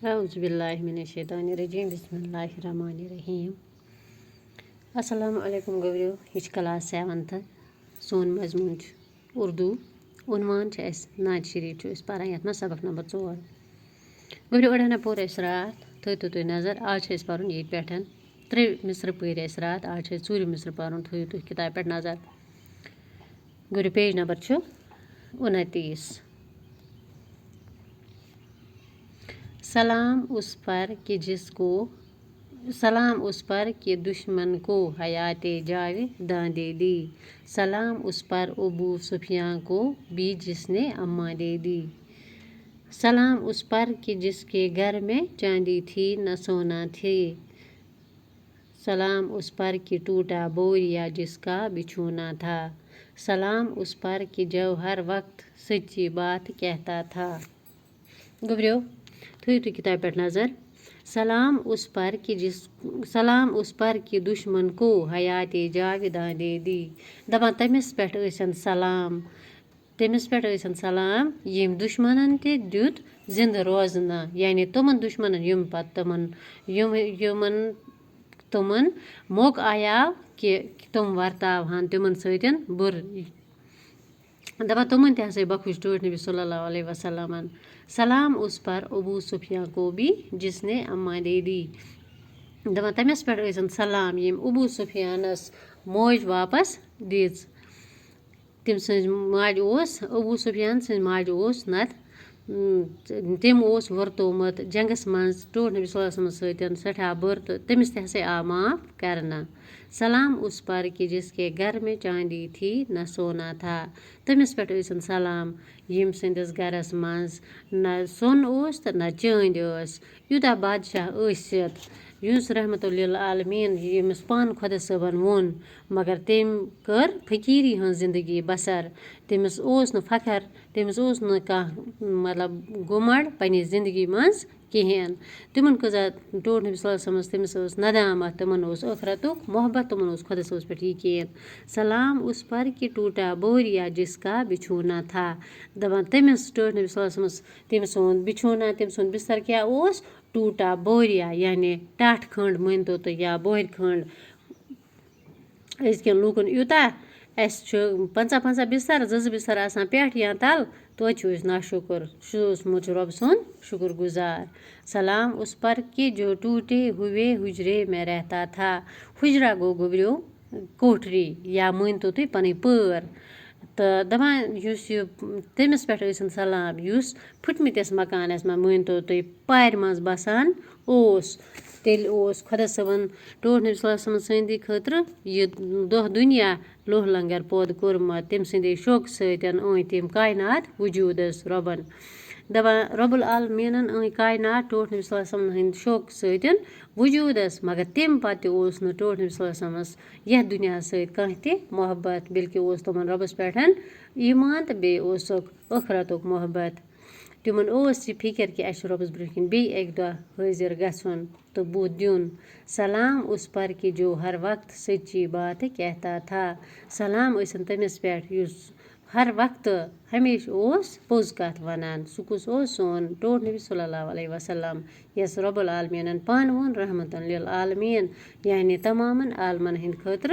औज़ुबिल्लाहिमिनश्शैतानिर्रजीम बिस्मिल्लाहिर्रहमानिर्रहीम। अस्सलामु अलैकुम गौरियो, यह क्लास 7th सोन मजमून उर्दू उनवान नात शरीफ पारान ये सबक नंबर 4। गौरियो अड़ना पोर रात थो तुम नजर आज पारुन ये पे 3 मिसर पर रात आज 4 मिसर पारुन थो तुम किताब पे नजर। Goryeo page number 29। सलाम उस पर कि दुश्मन को हयाते जावेदां दे दी। सलाम उस पर अबू सुफियान को भी जिसने अम्मा दे दी। सलाम उस पर कि जिसके घर में चांदी थी न सोना थी। सलाम उस पर कि टूटा बोरिया जिसका बिछोना था। सलाम उस पर कि जो हर वक्त सच्ची बात कहता था। गौरियो थो किताब पे नजर। सलाम उस पर कि दुश्मन को हयाते जावेदां दे दी। दपान तमिस पे सलाम यम दुश्मनन ते दुत जिंद रोजन, यानी तुमन दुश्मनन यमन तुमन मौक आयाव कि तुम वर्तावहन तुमन सतन बुर। दपान तुमन ते हसा बखुश टोट नबी सल्लल्लाहु अलैहि वसल्लम। सलाम उस पर अबू सुफियान को भी जिसने अम्मा दे दी। दपान तमिस पे सलाम यम अबू सुफियानस मौज वापस दीज। तम माज अबू सुफियान सज माज नत तम वर्तोमुत जंगस मज टोट नबी सल्लल्लाहु अलैहि वसल्लम सतन सठा बुर, तो तमिस ते हसा आव माफ करना। सलाम उस पर कि जिसके घर में चांदी थी न सोना था। तमिस पे सलाम यम संदिस घरस मज न सोन तो न चांद यूता बादशाह षित युस रहमतुल्लिल आलमीन यमिस पान खुदा सबन वोन, मगर तम कर फकीरी हज जिंदगी बसर। तमिस न फखर, तमिस न मतलब गुमंड पन्ने जिंदगी मज कहेन। तिमन कजा टोट नबी सल्लल्लाहु अलैहि वसल्लम तमिस नदामत, तिमन आखिरतुक मोहब्बत, तिमन खुदा सबस पे यकीन। सलाम उस पर कि टूटा बोरिया जिसका बिछोना था। दपान तमिस टोट नबी सल्लल्लाहु अलैहि वसल्लम तम सुन बिछोना, तम सुन बिस्तर क्या टूटा बोरिया, यानी टाट खंड मानतो तो या बोर खंड। अजकन लूकन यूता 50 बिस्तर 2 बिस्तर आसान पे या तल, तो नाशुक्र सूसमुत रब सुन शुक्र गुजार। सलाम उस पर कि जो टूटे हुए हुजरे में रहता था। हुजरा गो गोबरियो कोठरी या मानतो तुम पन पर। तो दपान तमिस पे सलाम युस फुटमितिस मकानस में मानतो तुम पार मज बसान तेल खुदा सबन टोट नबी सल्लल्लाहु अलैहि वसल्लम संदी खतर यह दह दुनिया लोह लंगर पौध कोरमत। तम संदे शोक सतन तम कायनात वजूदस रबन। दपान रब्बुल आलमीन कायनात टोट नबी सल्लल्लाहु अलैहि वसल्लम हंद शोक सतन वजूदस, मगर तम पत न टोट नबी सल्लल्लाहु अलैहि वसल्लम यह दुनिया सत कह मोहब्बत, बल्कि तमन रबस पे ईमान तो बे आखिरतुक मोहब्बत। तिमन यह फिक्र कि अस रबस ब्रोह बे एक दह हाजिर गन तो बुत दिन। सलाम उस पर कि जो हर वक्त सच्ची बात कहता था। सलाम तमिस पे हर वक्त हमेश पोज कथ वनान। सह कुस सोन टोट नबी सल्लल्लाहु अलैहि वसल्लम यस रब्बुल आलमीन पान वोन रहमतुल लिल आलमीन, यानी तमाम आलमन हंद खतर।